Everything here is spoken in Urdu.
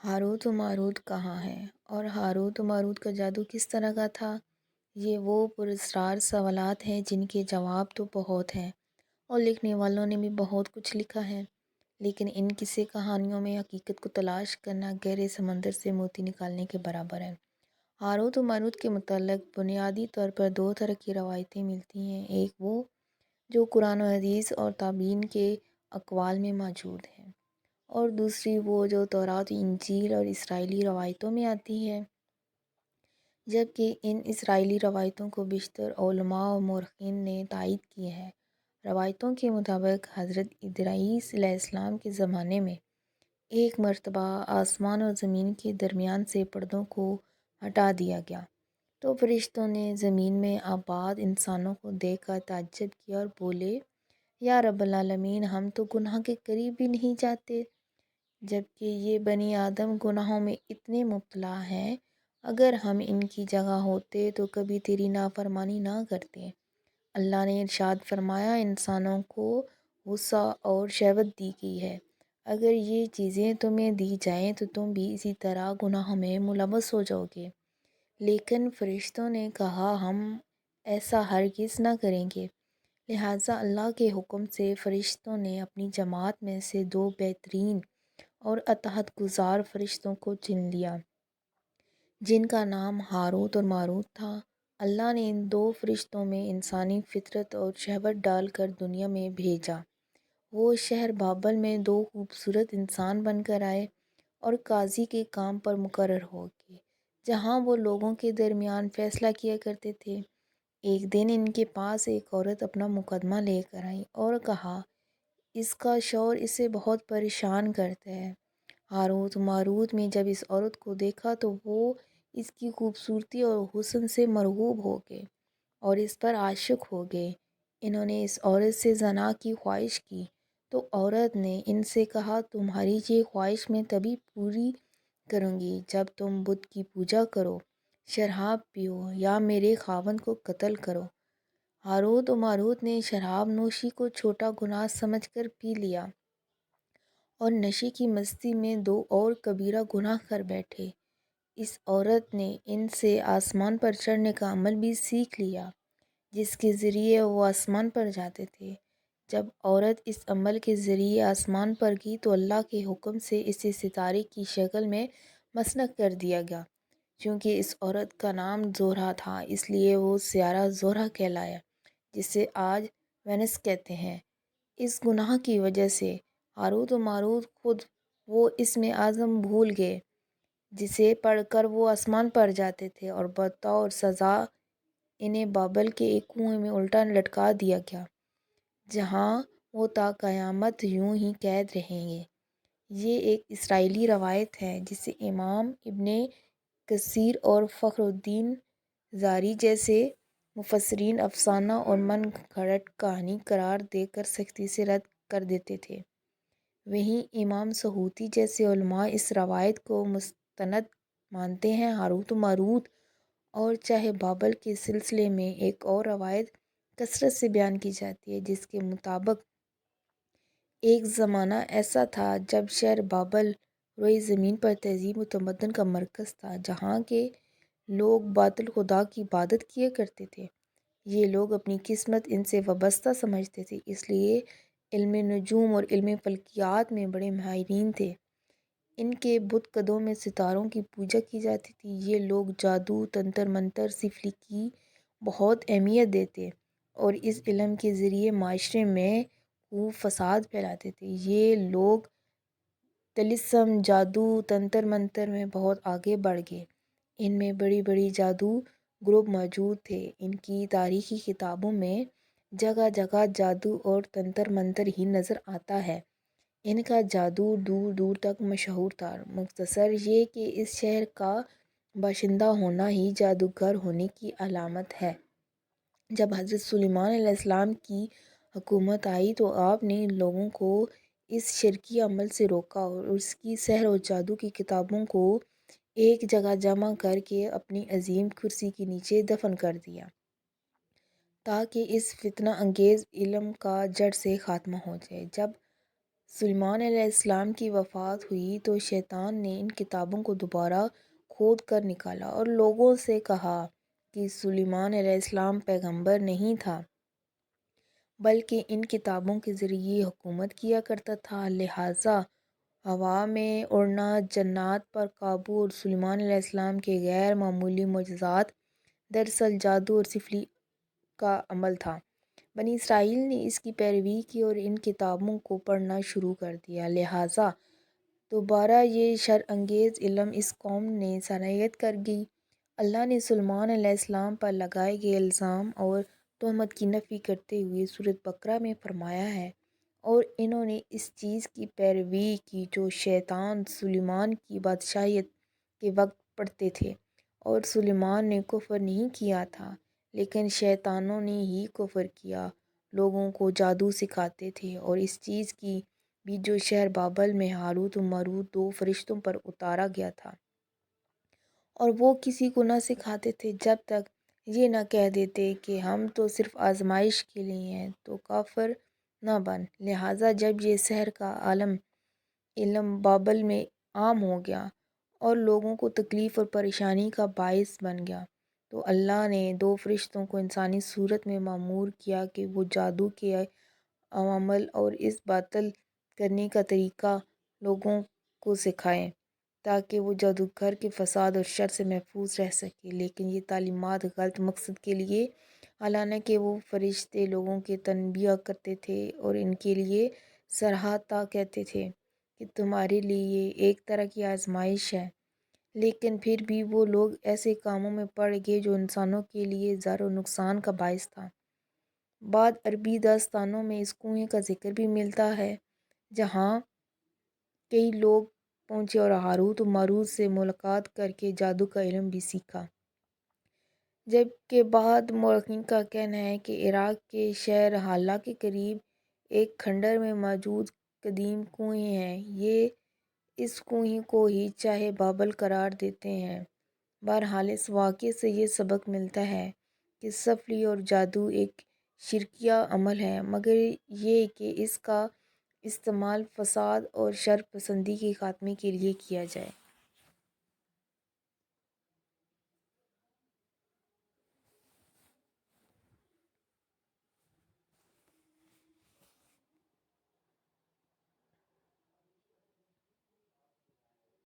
ہاروت و ماروت کہاں ہیں اور ہاروت و ماروت کا جادو کس طرح کا تھا؟ یہ وہ پراسرار سوالات ہیں جن کے جواب تو بہت ہیں اور لکھنے والوں نے بھی بہت کچھ لکھا ہے، لیکن ان قصے کہانیوں میں حقیقت کو تلاش کرنا گہرے سمندر سے موتی نکالنے کے برابر ہے۔ ہاروت و ماروت کے متعلق بنیادی طور پر دو طرح کی روایتیں ملتی ہیں، ایک وہ جو قرآن و حدیث اور تابعین کے اقوال میں موجود ہیں، اور دوسری وہ جو تورات، انجیل اور اسرائیلی روایتوں میں آتی ہے، جبکہ ان اسرائیلی روایتوں کو بیشتر علماء و مورخین نے تائید کی ہے۔ روایتوں کے مطابق حضرت ادریس علیہ السلام کے زمانے میں ایک مرتبہ آسمان اور زمین کے درمیان سے پردوں کو ہٹا دیا گیا، تو فرشتوں نے زمین میں آباد انسانوں کو دیکھ کر تعجب کیا اور بولے، یا رب العالمین، ہم تو گناہ کے قریب بھی نہیں جاتے، جبکہ یہ بنی آدم گناہوں میں اتنے مبتلا ہیں، اگر ہم ان کی جگہ ہوتے تو کبھی تیری نافرمانی نہ کرتے۔ اللہ نے ارشاد فرمایا، انسانوں کو وسع اور شہوت دی گئی ہے، اگر یہ چیزیں تمہیں دی جائیں تو تم بھی اسی طرح گناہوں میں ملوث ہو جاؤ گے، لیکن فرشتوں نے کہا ہم ایسا ہرگز نہ کریں گے۔ لہٰذا اللہ کے حکم سے فرشتوں نے اپنی جماعت میں سے دو بہترین اور اطاعت گزار فرشتوں کو چن لیا، جن کا نام ہاروت اور ماروت تھا۔ اللہ نے ان دو فرشتوں میں انسانی فطرت اور شہوت ڈال کر دنیا میں بھیجا۔ وہ شہر بابل میں دو خوبصورت انسان بن کر آئے اور قاضی کے کام پر مقرر ہو گئے، جہاں وہ لوگوں کے درمیان فیصلہ کیا کرتے تھے۔ ایک دن ان کے پاس ایک عورت اپنا مقدمہ لے کر آئی اور کہا، اس کا شوہر اسے بہت پریشان کرتا ہے۔ ہاروت و ماروت میں جب اس عورت کو دیکھا تو وہ اس کی خوبصورتی اور حسن سے مرغوب ہو گئے اور اس پر عاشق ہو گئے۔ انہوں نے اس عورت سے زنا کی خواہش کی، تو عورت نے ان سے کہا، تمہاری یہ خواہش میں تبھی پوری کروں گی جب تم بت کی پوجا کرو، شراب پیو یا میرے خاوند کو قتل کرو۔ ہاروت و ماروت نے شراب نوشی کو چھوٹا گناہ سمجھ کر پی لیا اور نشے کی مستی میں دو اور کبیرہ گناہ کر بیٹھے۔ اس عورت نے ان سے آسمان پر چڑھنے کا عمل بھی سیکھ لیا، جس کے ذریعے وہ آسمان پر جاتے تھے۔ جب عورت اس عمل کے ذریعے آسمان پر گئی تو اللہ کے حکم سے اسے ستارے کی شکل میں مسنک کر دیا گیا۔ چونکہ اس عورت کا نام زہرہ تھا، اس لیے وہ سیارہ زہرہ کہلایا، جسے آج وینس کہتے ہیں۔ اس گناہ کی وجہ سے ہاروت و ماروت خود وہ اسم اعظم بھول گئے جسے پڑھ کر وہ آسمان پر جاتے تھے، اور بطور سزا انہیں بابل کے ایک کنویں میں الٹا لٹکا دیا گیا، جہاں وہ تا قیامت یوں ہی قید رہیں گے۔ یہ ایک اسرائیلی روایت ہے جسے امام ابن کثیر اور فخر الدین زاری جیسے مفسرین افسانہ اور من گھڑت کہانی قرار دے کر سختی سے رد کر دیتے تھے۔ وہیں امام سہوطی جیسے علماء اس روایت کو مستند مانتے ہیں۔ ہاروت و ماروت اور چاہے بابل کے سلسلے میں ایک اور روایت کثرت سے بیان کی جاتی ہے، جس کے مطابق ایک زمانہ ایسا تھا جب شہر بابل روئے زمین پر تہذیب و تمدن کا مرکز تھا، جہاں کے لوگ باطل خدا کی عبادت کیا کرتے تھے۔ یہ لوگ اپنی قسمت ان سے وابستہ سمجھتے تھے، اس لیے علم نجوم اور علم فلکیات میں بڑے ماہرین تھے۔ ان کے بت قدوں میں ستاروں کی پوجا کی جاتی تھی۔ یہ لوگ جادو، تنتر منتر، سفلی کی بہت اہمیت دیتے اور اس علم کے ذریعے معاشرے میں خوب فساد پھیلاتے تھے۔ یہ لوگ طلسم، جادو، تنتر منتر میں بہت آگے بڑھ گئے۔ ان میں بڑی بڑی جادو گروپ موجود تھے۔ ان کی تاریخی کتابوں میں جگہ جگہ جادو اور تنتر منتر ہی نظر آتا ہے۔ ان کا جادو دور دور تک مشہور تھا۔ مختصر یہ کہ اس شہر کا باشندہ ہونا ہی جادوگر ہونے کی علامت ہے۔ جب حضرت سلیمان علیہ السلام کی حکومت آئی تو آپ نے لوگوں کو اس شرکی عمل سے روکا اور اس کی سحر و جادو کی کتابوں کو ایک جگہ جمع کر کے اپنی عظیم کرسی کے نیچے دفن کر دیا، تاکہ اس فتنہ انگیز علم کا جڑ سے خاتمہ ہو جائے۔ جب سلیمان علیہ السلام کی وفات ہوئی تو شیطان نے ان کتابوں کو دوبارہ کھود کر نکالا اور لوگوں سے کہا کہ سلیمان علیہ السلام پیغمبر نہیں تھا، بلکہ ان کتابوں کے ذریعے حکومت کیا کرتا تھا، لہٰذا ہوا میں اڑنا، جنات پر قابو اور سلیمان علیہ السلام کے غیر معمولی معجزات دراصل جادو اور سحر کا عمل تھا۔ بنی اسرائیل نے اس کی پیروی کی اور ان کتابوں کو پڑھنا شروع کر دیا، لہٰذا دوبارہ یہ شر انگیز علم اس قوم نے سرایت کر گئی۔ اللہ نے سلیمان علیہ السلام پر لگائے گئے الزام اور تہمت کی نفی کرتے ہوئے سورۃ بقرہ میں فرمایا ہے، اور انہوں نے اس چیز کی پیروی کی جو شیطان سلیمان کی بادشاہیت کے وقت پڑھتے تھے، اور سلیمان نے کفر نہیں کیا تھا لیکن شیطانوں نے ہی کفر کیا، لوگوں کو جادو سکھاتے تھے، اور اس چیز کی بھی جو شہر بابل میں ہاروت و ماروت دو فرشتوں پر اتارا گیا تھا، اور وہ کسی کو نہ سکھاتے تھے جب تک یہ نہ کہہ دیتے کہ ہم تو صرف آزمائش کے لیے ہیں، تو کافر نہ بن۔ لہٰذا جب یہ سحر کا علم بابل میں عام ہو گیا اور لوگوں کو تکلیف اور پریشانی کا باعث بن گیا، تو اللہ نے دو فرشتوں کو انسانی صورت میں مامور کیا کہ وہ جادو کے عوامل اور اس باطل کرنے کا طریقہ لوگوں کو سکھائیں تاکہ وہ جادوگر کے فساد اور شر سے محفوظ رہ سکے۔ لیکن یہ تعلیمات غلط مقصد کے لیے، حالانکہ وہ فرشتے لوگوں کے تنبیہ کرتے تھے اور ان کے لیے سراہتا کہتے تھے کہ تمہارے لیے یہ ایک طرح کی آزمائش ہے، لیکن پھر بھی وہ لوگ ایسے کاموں میں پڑ گئے جو انسانوں کے لیے ضرر و نقصان کا باعث تھا۔ بعض عربی داستانوں میں اس کنویں کا ذکر بھی ملتا ہے جہاں کئی لوگ پہنچے اور ہاروت و ماروت سے ملاقات کر کے جادو کا علم بھی سیکھا، جبکہ بعض مورخین کا کہنا ہے کہ عراق کے شہر حلہ کے قریب ایک کھنڈر میں موجود قدیم کنویں ہیں، یہ اس کنویں کو ہی چاہے بابل قرار دیتے ہیں۔ بہرحال اس واقعے سے یہ سبق ملتا ہے کہ سفلی اور جادو ایک شرکیہ عمل ہے، مگر یہ کہ اس کا استعمال فساد اور شر پسندی کے خاتمے کے لیے کیا جائے۔